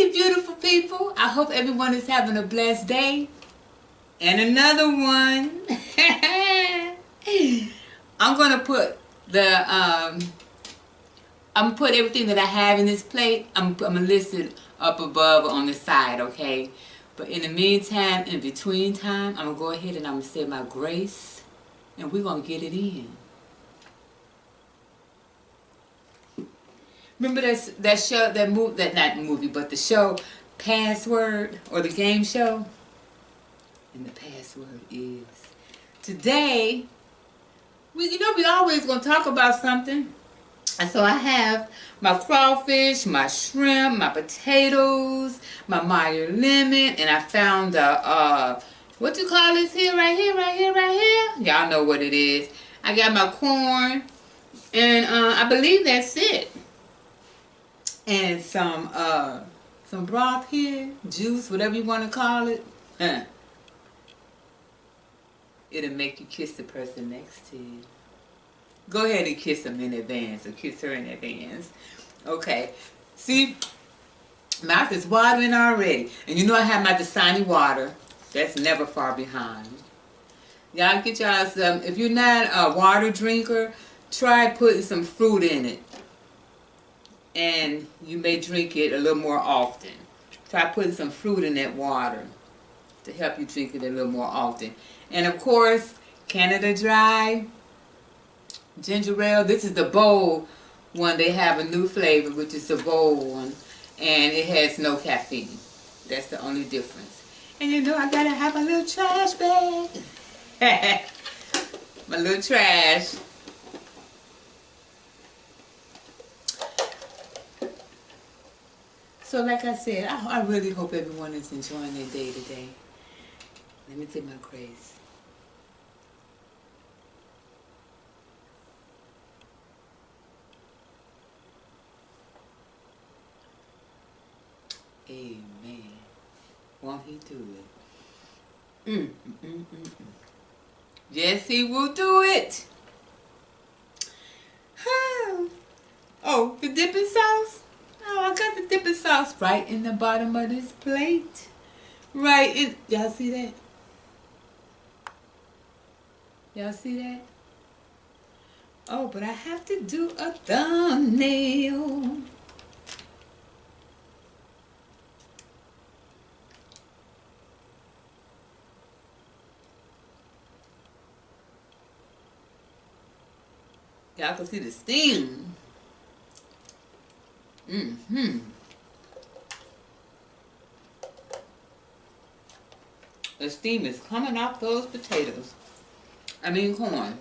Hey, beautiful people. I hope everyone is having a blessed day. And another one. I'm going to put I'm put everything that I have in this plate. I'm going to list it up above on the side, okay? But in the meantime, in between time, I'm going to go ahead and I'm going to say my grace. And we're going to get it in. Remember that show, not movie, but the show Password, or the game show? And the password is, today, we always going to talk about something. And so I have my crawfish, my shrimp, my potatoes, my Meyer lemon, and I found what you call this here, right here? Y'all know what it is. I got my corn, and I believe that's it. And some broth here, juice, whatever you want to call it. It'll make you kiss the person next to you. Go ahead and kiss them in advance, or kiss her in advance. Okay. See, mouth is watering already. And you know I have my Dasani water. That's never far behind. Y'all get y'all some, if you're not a water drinker, try putting some fruit in it. And you may drink it a little more often. Try putting some fruit in that water to help you drink it a little more often. And of course, Canada Dry ginger ale. This is the bold one. They have a new flavor, which is the bold one, and it has no caffeine. That's the only difference. And you know I gotta have a little trash bag. My little trash. So like I said, I really hope everyone is enjoying their day today. Let me take my grace. Amen. Won't he do it? Yes, he will do it. Oh, the dipping sauce? Oh, I got the dipping sauce right in the bottom of this plate. Right in. Y'all see that? Y'all see that? Oh, but I have to do a thumbnail. Y'all can see the steam. The steam is coming off those potatoes. I mean corn.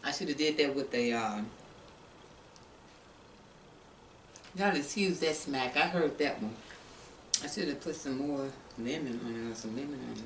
I should have did that with the y'all excuse that smack. I heard that one. I should have put some more lemon on it, or some lemon on it.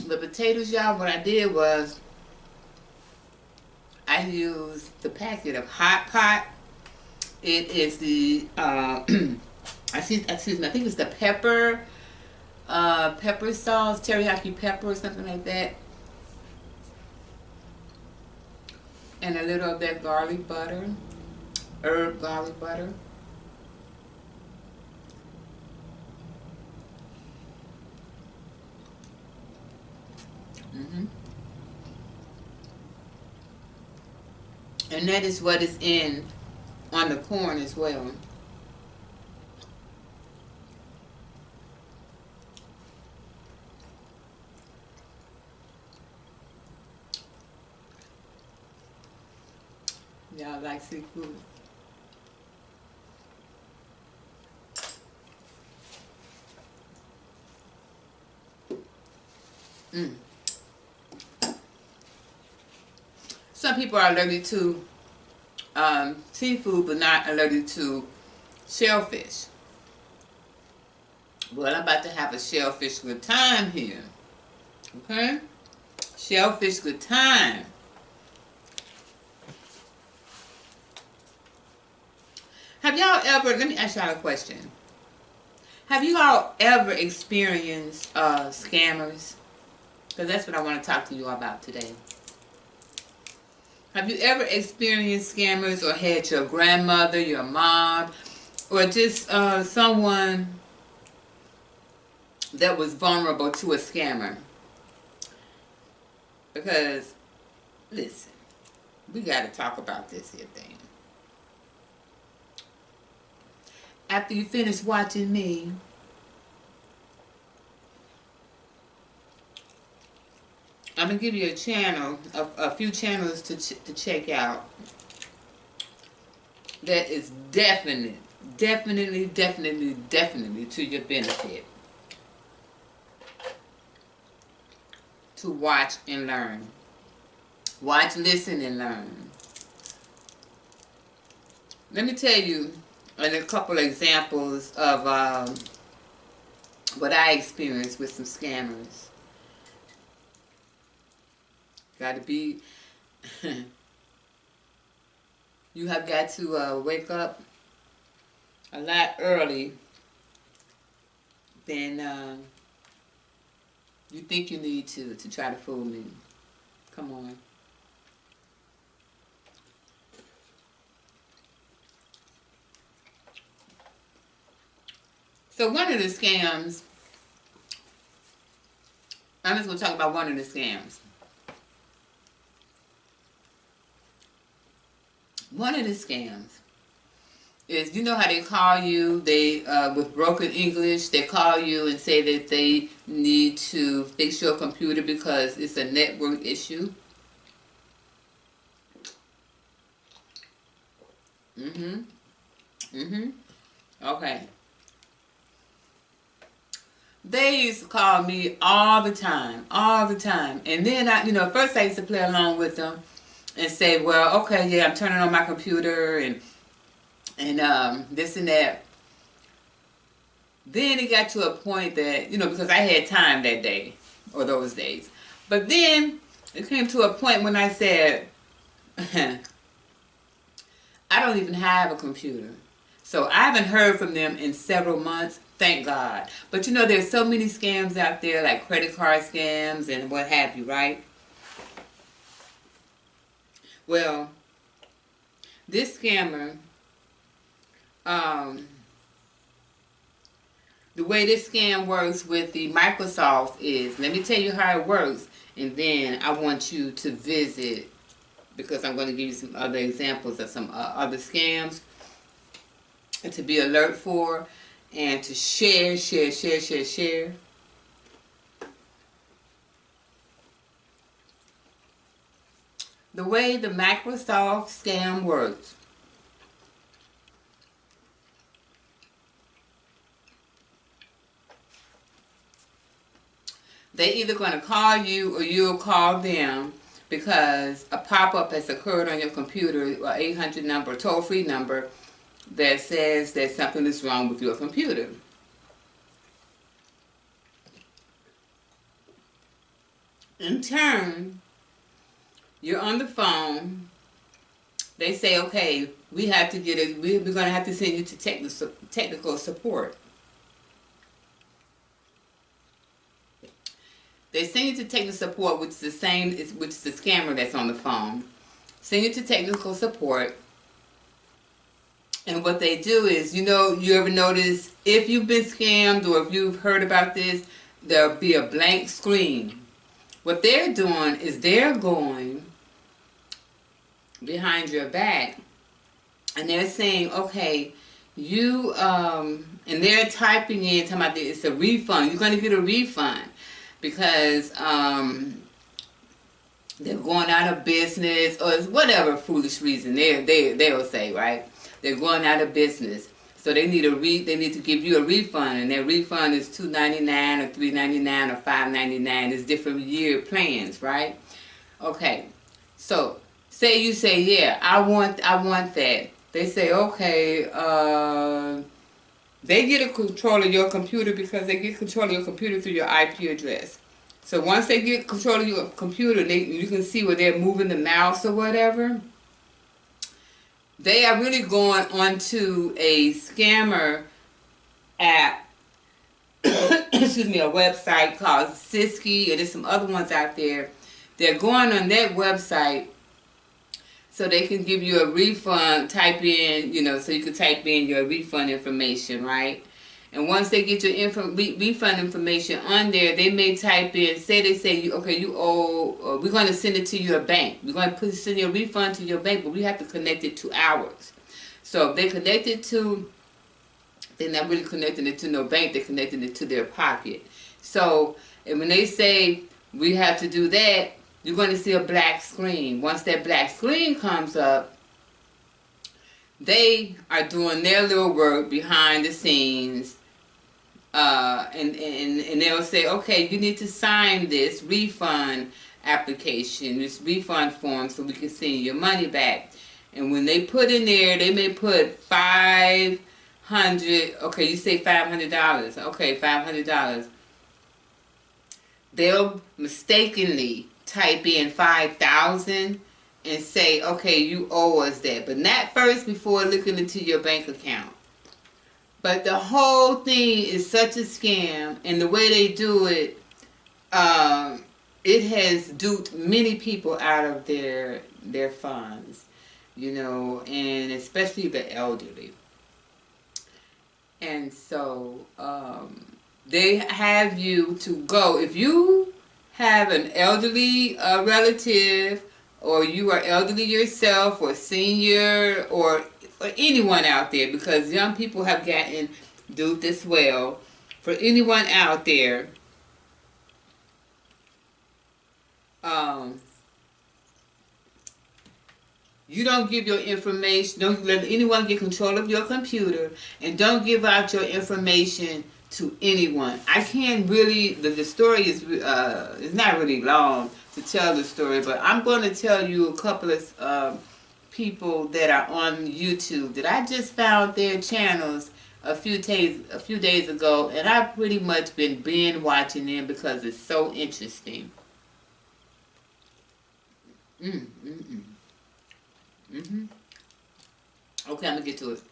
The potatoes, y'all, what I did was I used the packet of Hot Pot. It is the excuse me, I think it's the pepper sauce, teriyaki pepper or something like that. And a little of that garlic butter, herb garlic butter. And that is what is in on the corn as well. Y'all like seafood? Some people are allergic to seafood, but not allergic to shellfish. Well, I'm about to have a shellfish good time here. Okay? Shellfish good time. Have y'all ever, let me ask y'all a question. Have you all ever experienced scammers? Because that's what I want to talk to you about today. Have you ever experienced scammers or had your grandmother, your mom, or just someone that was vulnerable to a scammer? Because, listen, we got to talk about this here thing. After you finish watching me, I'm going to give you a channel, a few channels to check out that is definitely to your benefit. To watch and learn. Watch, listen, and learn. Let me tell you a couple examples of what I experienced with some scammers. Got to be, you have got to wake up a lot early than you think you need to try to fool me. Come on. So one of the scams, I'm just going to talk about one of the scams. One of the scams is, you know how they call you, they with broken English, they call you and say that they need to fix your computer because it's a network issue. Okay. They used to call me all the time. And then first I used to play along with them and say, well, okay, yeah, I'm turning on my computer and this and that. Then it got to a point that, because I had time that day or those days. But then it came to a point when I said, I don't even have a computer. So I haven't heard from them in several months, thank God. But there's so many scams out there, like credit card scams and what have you, right? Well, this scammer, the way this scam works with the Microsoft is, let me tell you how it works, and then I want you to visit, because I'm going to give you some other examples of some other scams and to be alert for, and to share. The way the Microsoft scam works. They either going to call you or you'll call them because a pop-up has occurred on your computer, or 800 number, toll-free number, that says that something is wrong with your computer. In turn, you're on the phone. They say, okay, we're going to have to send you to technical support. They send you to technical support, which is the same, which is the scammer that's on the phone. Send you to technical support. And what they do is, you ever notice, if you've been scammed or if you've heard about this, there'll be a blank screen. What they're doing is they're going behind your back and they're saying, okay, you, and they're typing in, talking about it's a refund. You're going to get a refund because they're going out of business or whatever foolish reason they'll say, right? They're going out of business, so they need to give you a refund, and that refund is $2.99 or $3.99 or $5.99. It's different year plans, right? Okay, so say you say, yeah, I want that. They say, okay, they get a control of your computer because they get control of your computer through your IP address. So once they get control of your computer, you can see where they're moving the mouse or whatever. They are really going onto a scammer app, excuse me, a website called Siski, and there's some other ones out there. They're going on that website so they can give you a refund. Type in, so you can type in your refund information, right? And once they get your refund information on there, they may type in, okay, you owe, we're going to send it to your bank. We're going to send your refund to your bank, but we have to connect it to ours. So if they connect it to, they're not really connecting it to no bank, they're connecting it to their pocket. So, and when they say we have to do that, you're going to see a black screen. Once that black screen comes up, they are doing their little work behind the scenes, and they'll say, okay, you need to sign this refund application, this refund form, so we can send you your money back. And when they put in there, they may put $500. Okay, you say $500. Okay, $500. They'll mistakenly type in 5,000 and say, okay, you owe us that, but not first before looking into your bank account. But the whole thing is such a scam, and the way they do it, it has duped many people out of their funds, and especially the elderly. And so they have you to go. If you have an elderly relative, or you are elderly yourself, or senior, or anyone out there, because young people have gotten duped as well. For anyone out there, you don't give your information, don't let anyone get control of your computer, and don't give out your information to anyone. I can't really, the story is it's not really long to tell the story, but I'm going to tell you a couple of people that are on YouTube that I just found their channels a few days ago, and I've pretty much been binge watching them because it's so interesting. Okay, I'm gonna get to it.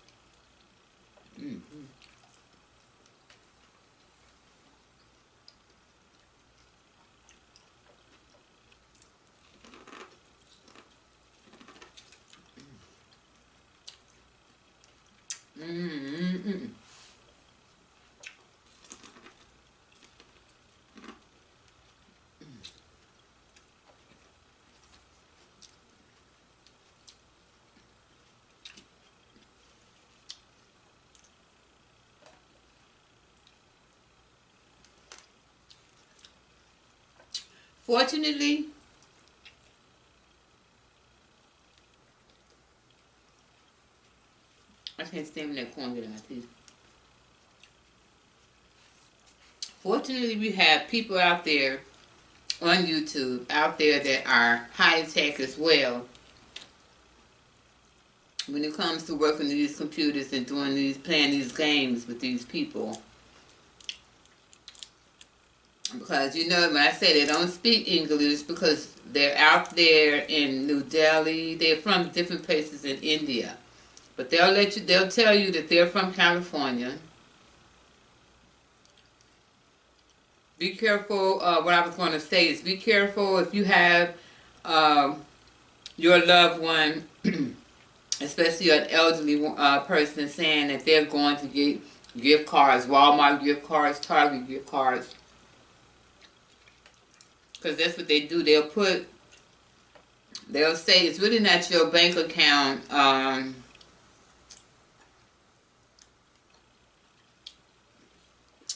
Fortunately, I can't stand when that corn get in my teeth. Fortunately, we have people out there on YouTube out there that are high tech as well when it comes to working these computers and playing these games with these people. Because when I say they don't speak English, because they're out there in New Delhi, they're from different places in India. But they'll tell you that they're from California. Be careful, what I was going to say is be careful if you have your loved one, especially an elderly person, saying that they're going to get gift cards, Walmart gift cards, Target gift cards. Because that's what they do. They'll say it's really not your bank account.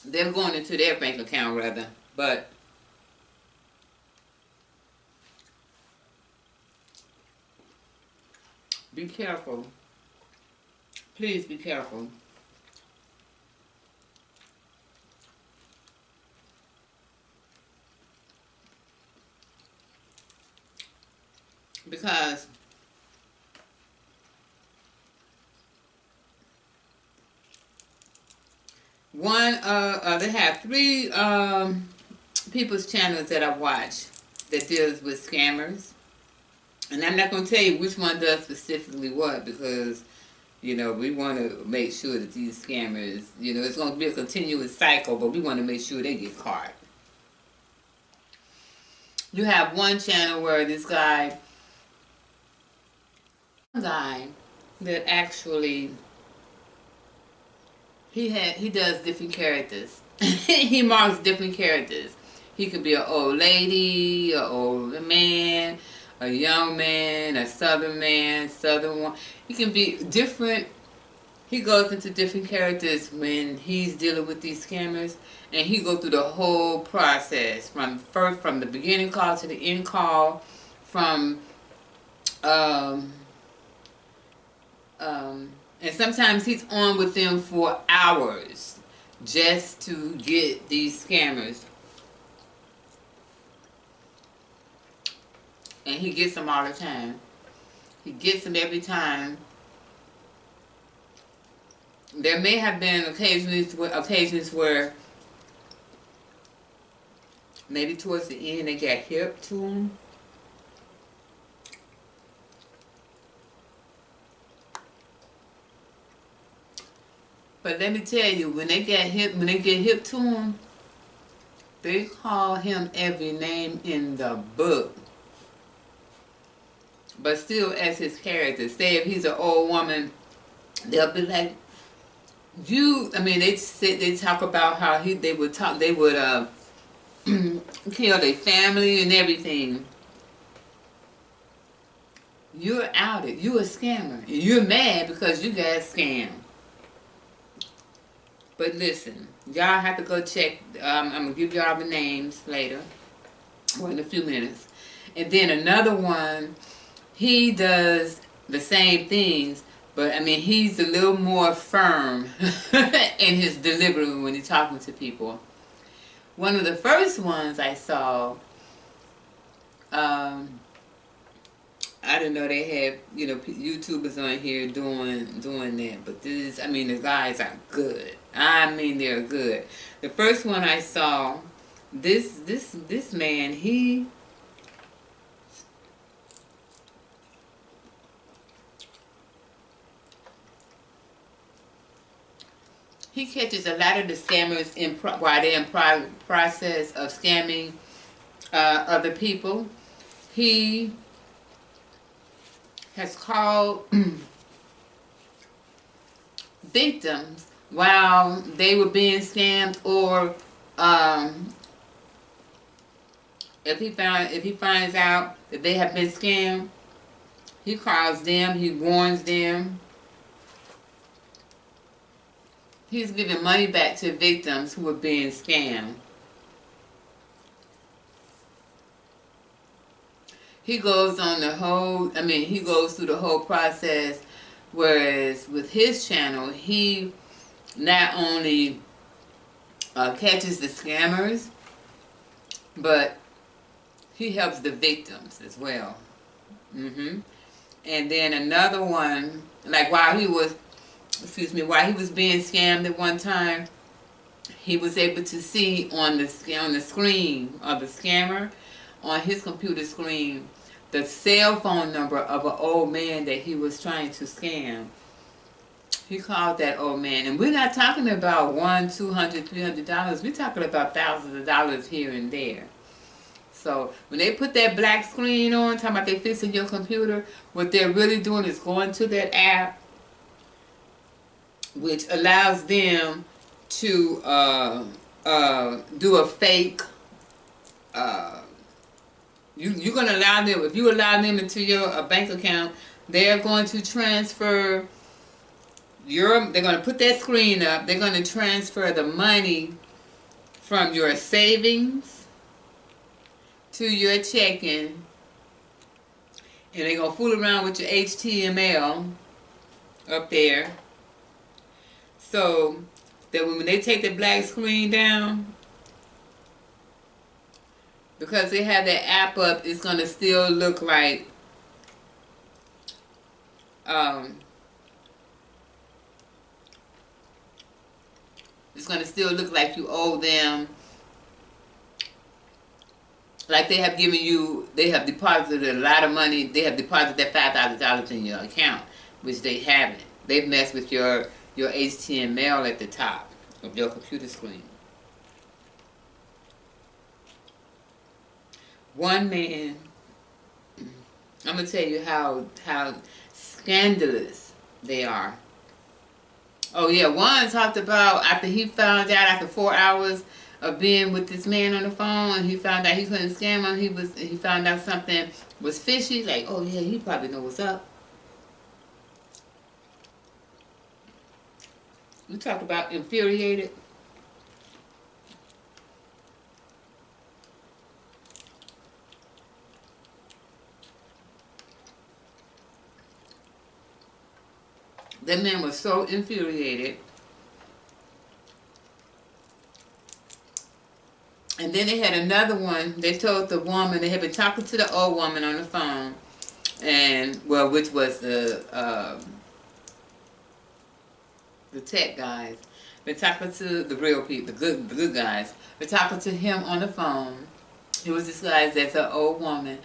They're going into their bank account rather, but be careful. Please be careful. Because because they have three people's channels that I watch that deals with scammers. And I'm not going to tell you which one does specifically what, because, you know, we want to make sure that these scammers, you know, it's going to be a continuous cycle, but we want to make sure they get caught. You have one channel where this guy that actually, he does different characters. He marks different characters. He could be an old lady, an old man, a young man, a southern one. He can be different. He goes into different characters when he's dealing with these scammers, and he goes through the whole process from the beginning call to the end call, from and sometimes he's on with them for hours just to get these scammers. And he gets them all the time. He gets them every time. There may have been occasions where maybe towards the end they got hip to him. But let me tell you, when they get hip to him, they call him every name in the book. But still as his character. Say if he's an old woman, they'll be like, they talk about how they would kill their family and everything. You're outed. You're a scammer. You're mad because you got scammed. But listen, y'all have to go check. I'm going to give y'all the names later, or in a few minutes. And then another one, he does the same things, but I mean, he's a little more firm in his delivery when he's talking to people. One of the first ones I saw, I didn't know they had, you know, YouTubers on here doing that. But the guys are good. I mean, they're good. The first one I saw, this man, he catches a lot of the scammers while they're in process of scamming other people. He has called victims while they were being scammed, or if he finds out that they have been scammed, he calls them, he warns them. He's giving money back to victims who are being scammed. He goes through the whole process, whereas with his channel, he not only catches the scammers, but he helps the victims as well. And then another one, like while he was being scammed at one time, he was able to see on the screen of the scammer, on his computer screen, the cell phone number of an old man that he was trying to scam. He called that old man, and we're not talking about $100, $200, $300. We're talking about thousands of dollars here and there. So when they put that black screen on, talking about they fixing your computer, what they're really doing is going to that app, which allows them to do a fake. You're going to allow them, if you allow them into your bank account, they're going to transfer they're going to put that screen up, they're going to transfer the money from your savings to your checking, and they're going to fool around with your HTML up there, so that when they take the black screen down, because they have that app up, it's going to still look like it's going to still look like you owe them. Like they have given you, they have deposited a lot of money. They have deposited that $5,000 in your account, which they haven't. They've messed with your HTML at the top of your computer screen. One man, I'm gonna tell you how scandalous they are. Oh yeah, one talked about after he found out after 4 hours of being with this man on the phone, and he found out he couldn't scam him. He found out something was fishy. Like, oh yeah, he probably know what's up. You talk about infuriated. That man was so infuriated. And then they had another one. They told the woman, they had been talking to the old woman on the phone, and well, which was the tech guys. Been talking to the real people, the good guys. Been talking to him on the phone. It was this guy that's an old woman,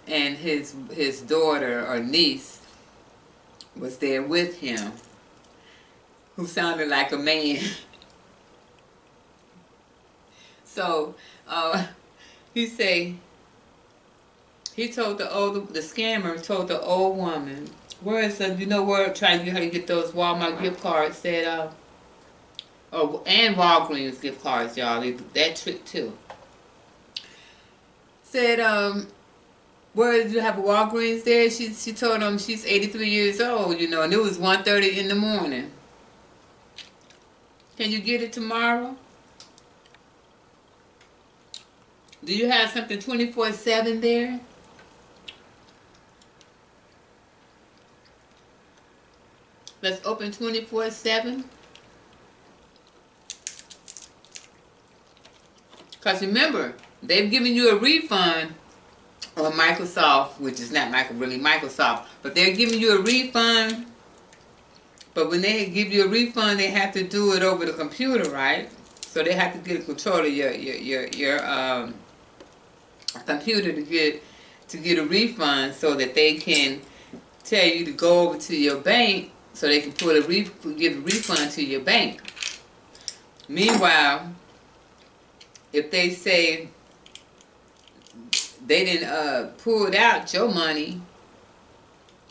and his daughter or niece was there with him, who sounded like a man. So he told the scammer told the old woman, where is you know where, trying to get her to get those Walmart gift cards, said oh, and Walgreens gift cards, y'all, that trick too. Said where did you have a Walgreens there? She told him she's 83 years old, you know, and it was 1:30 in the morning. Can you get it tomorrow? Do you have something 24/7 there? That's open 24/7? Because remember, they've given you a refund on Microsoft, which is not really Microsoft, but they're giving you a refund. But when they give you a refund, they have to do it over the computer, right? So they have to get control of your computer to get a refund, so that they can tell you to go over to your bank, so they can give a refund to your bank. Meanwhile, if they say they didn't pull out your money,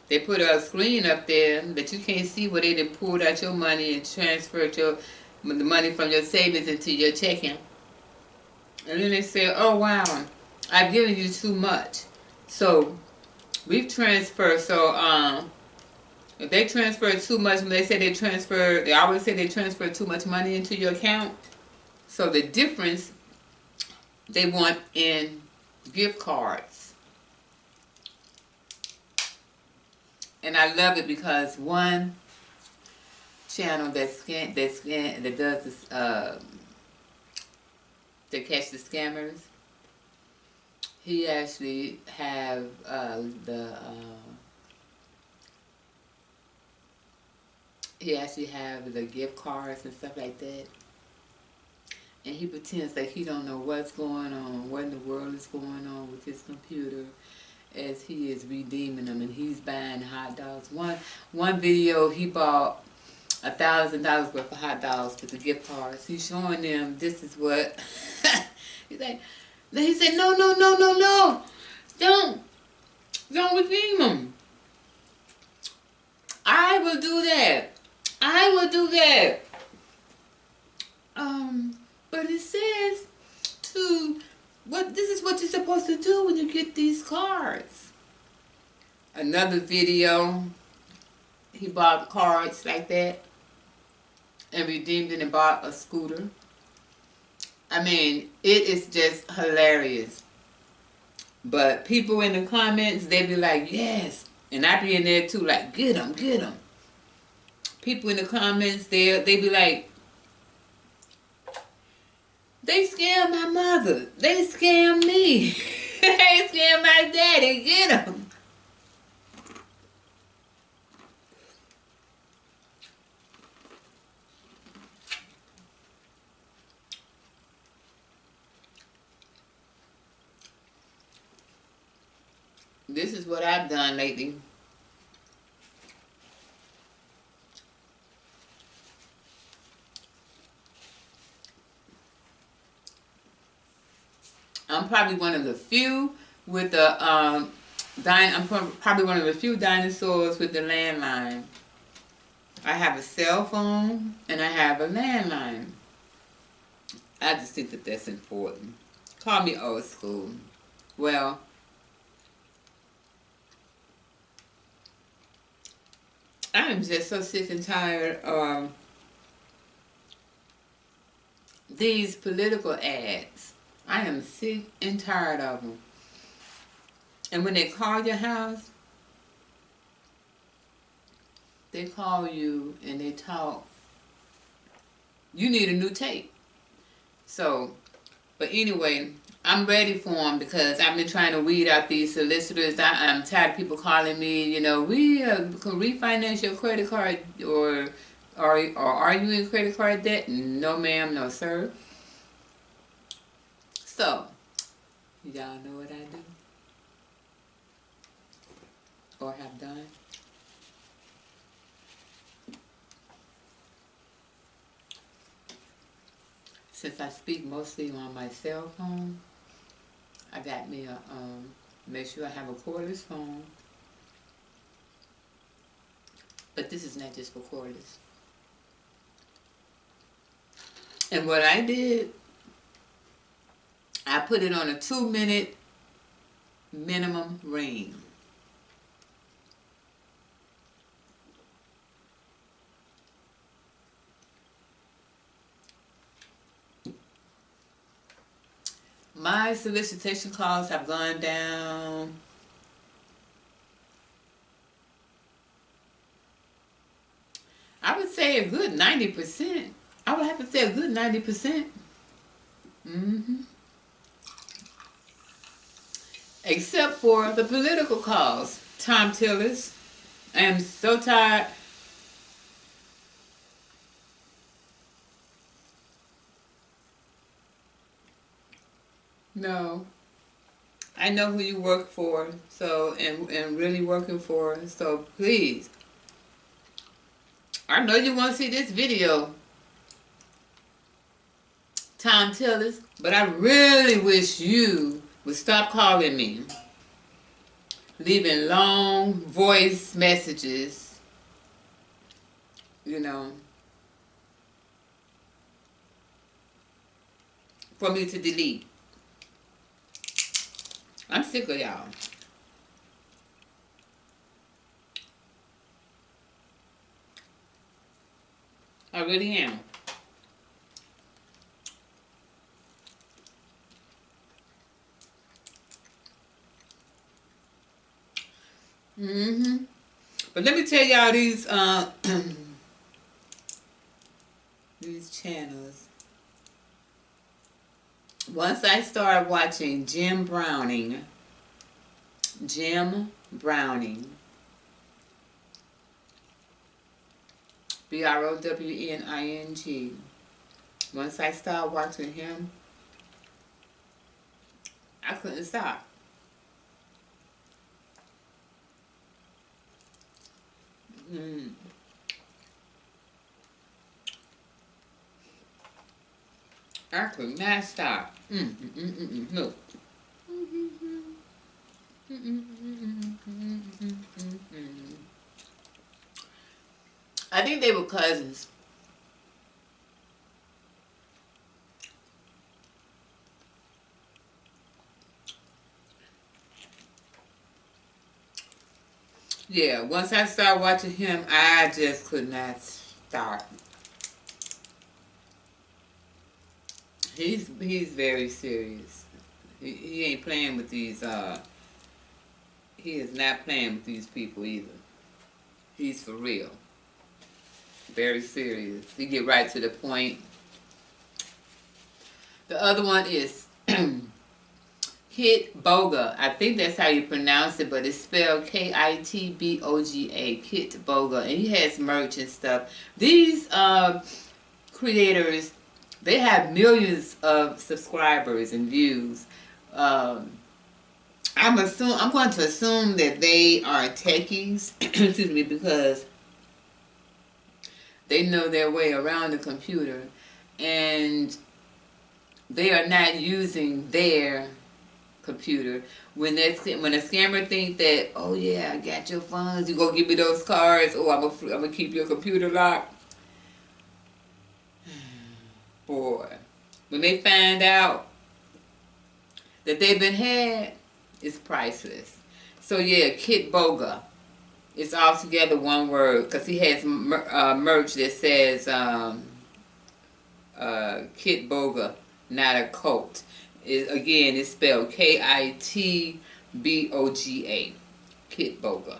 they put a screen up there that you can't see where they didn't pull out your money and transferred the money from your savings into your checking. And then they say, oh wow, I've given you too much. So we've transferred, so if they transfer too much, when they say they always say they transfer too much money into your account. So the difference they want in gift cards. And I love it because one channel that does this to catch the scammers, he actually have the gift cards and stuff like that. And he pretends like he don't know what's going on, what in the world is going on with his computer, as he is redeeming them and he's buying hot dogs. One video, he bought $1,000 worth of hot dogs with the gift cards. He's showing them this is what. He's like, he said, no, don't redeem them. I will do that. But it says this is what you're supposed to do when you get these cards. Another video, he bought cards like that and redeemed it and bought a scooter. I mean, it is just hilarious. But people in the comments, they be like, yes. And I be in there too, like, get them. People in the comments, they be like, they scammed my mother. They scammed me. They scammed my daddy. Get them. this is what I've done lately. I'm probably one of the few with the I'm probably one of the few dinosaurs with the landline. I have a cell phone and I have a landline. I just think that that's important. Call me old school. Well, I am just so sick and tired of these political ads. I am sick and tired of them. And when they call your house, they call you and they talk. You need a new tape. So, but anyway, I'm ready for them because I've been trying to weed out these solicitors. I'm tired of people calling me, you know, we can refinance your credit card, or are you in credit card debt? No ma'am, no sir. So, y'all know what I do? Or have done? Since I speak mostly on my cell phone, I got me a, make sure I have a cordless phone. But this is not just for cordless. And what I did, I put it on a 2-minute minimum ring. My solicitation calls have gone down. I would say a good 90%. I would have to say a good 90%. Except for the political calls. Tom Tillis. I am so tired. No. I know who you work for, so and really working for, so please. I know you want to see this video, Tom Tillis, but I really wish you would stop calling me, leaving long voice messages, you know, for me to delete. I'm sick of y'all. I really am. But let me tell y'all these these channels. Once I started watching Jim Browning, Browning. Once I started watching him, I couldn't stop. I could not stop. Look. I think they were cousins. Yeah, once I started watching him, I just could not stop. He's very serious. He ain't playing with these, he is not playing with these people either. He's for real. Very serious. He get right to the point. The other one is Kitboga. I think that's how you pronounce it, but it's spelled Kitboga. Kitboga. And he has merch and stuff. These creators, they have millions of subscribers and views. I'm going to assume that they are techies, excuse me, because they know their way around the computer, and they are not using their computer. When a scammer think that, oh yeah, I got your funds, you go give me those cards, or I'm gonna keep your computer locked. Boy, when they find out that they've been had, it's priceless. So yeah, Kitboga. It's all together one word, because he has merch that says Kitboga, not a cult. Again, it's spelled Kitboga. Kitboga.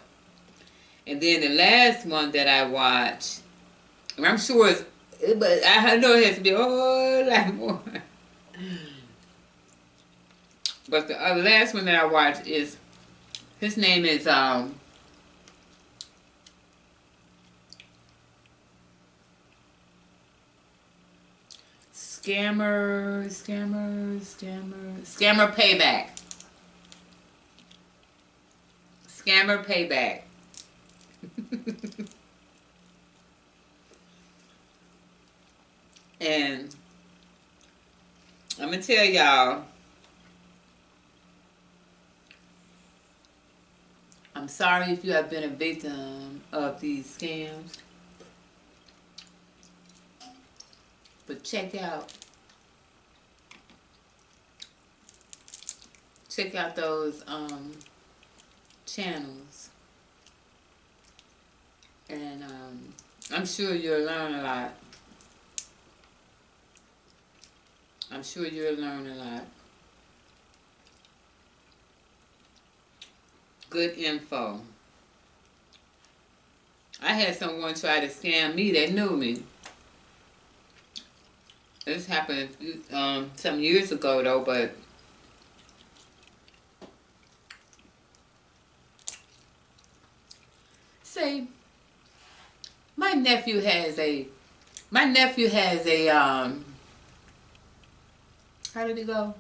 And then the last one that I watched, and I'm sure but I know it has to be a whole lot more. But the last one that I watched is, his name is Scammer Payback. Scammer Payback. And I'm gonna tell y'all, I'm sorry if you have been a victim of these scams, but check out those channels, and I'm sure you'll learn a lot. I'm sure you'll learn a lot. Good info. I had someone try to scam me that knew me. This happened some years ago though, but say my nephew has a how did it go?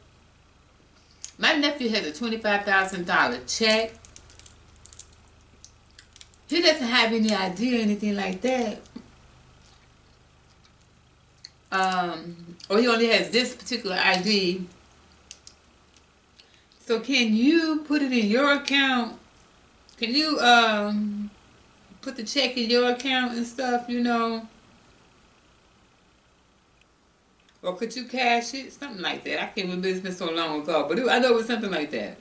My nephew has a $25,000 check. He doesn't have any idea, anything like that. Or he only has this particular ID. So can you put it in your account? Can you put the check in your account and stuff, you know? Or could you cash it? Something like that. I can't remember, it's been so long ago. But I know it was something like that.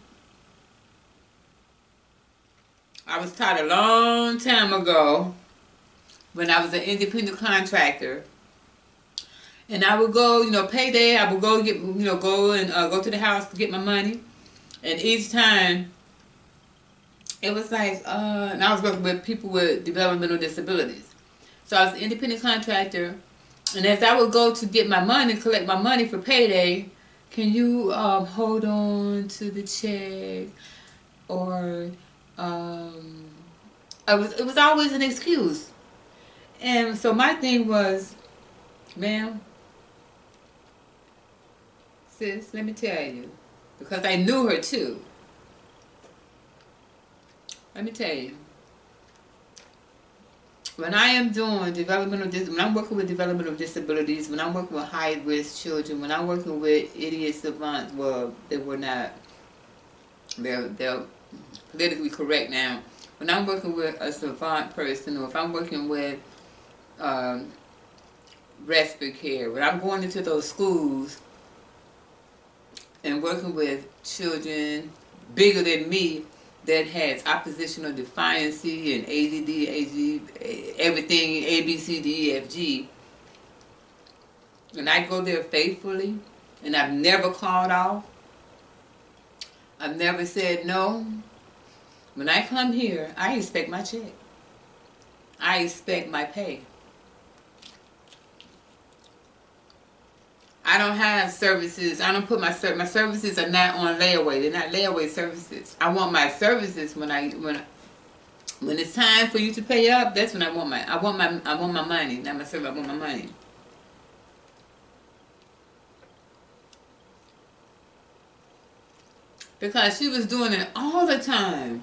I was taught a long time ago when I was an independent contractor. And I would go, you know, payday, I would go get, you know, go to the house to get my money. And each time, it was like, and I was working with people with developmental disabilities. So I was an independent contractor. And as I would go to get my money, collect my money for payday, can you hold on to the check? Or it was always an excuse. And so my thing was, ma'am, sis, let me tell you, because I knew her too. Let me tell you, when I am doing when I'm working with developmental disabilities, when I'm working with high-risk children, when I'm working with idiot savants, well, they were not, they're politically correct now. When I'm working with a savant person, or if I'm working with respite care, when I'm going into those schools and working with children bigger than me that has oppositional defiancy and ADD, everything, A, B, C, D, E, F, G, and I go there faithfully, and I've never called off, I've never said no. When I come here, I expect my check. I expect my pay. I don't have services. I don't put my services are not on layaway. They're not layaway services. I want my services when it's time for you to pay up. That's when I want my money. Not my service. I want my money. because she was doing it all the time.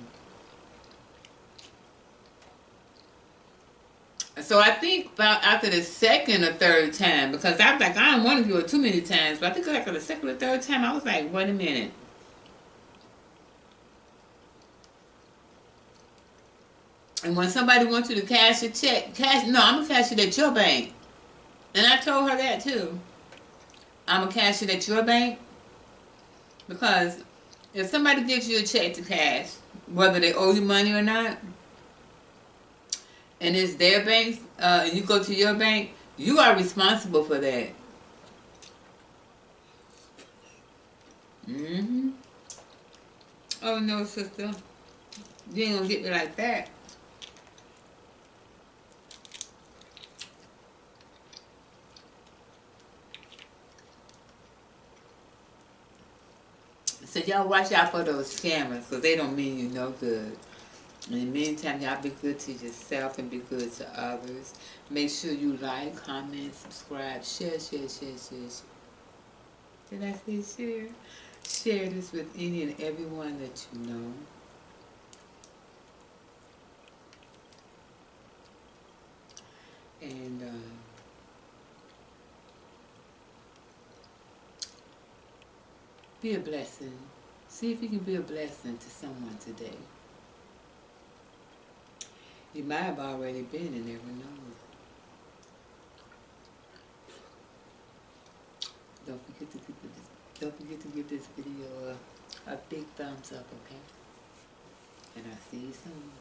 So I think about after the second or third time, because I was like, I don't want to do it too many times, but I think after the second or third time, I was like, wait a minute. And when somebody wants you to cash a check, no, I'm gonna cash it at your bank. And I told her that too. I'm gonna cash it at your bank because if somebody gives you a check to cash, whether they owe you money or not, and it's their bank, and you go to your bank, you are responsible for that. Mm-hmm. Oh no, sister, you ain't gonna get me like that. So y'all watch out for those scammers, because they don't mean you no good. In the meantime, y'all be good to yourself and be good to others. Make sure you like, comment, subscribe, share, share, share, share, share. Did I say share? Share this with any and everyone that you know. And be a blessing. See if you can be a blessing to someone today. You might have already been and never known. Don't forget to give this video a big thumbs up, okay? And I'll see you soon.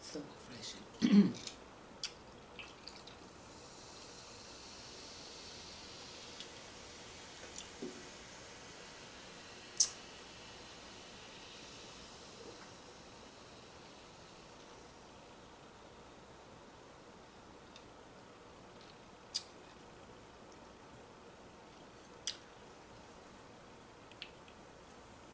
So refreshing.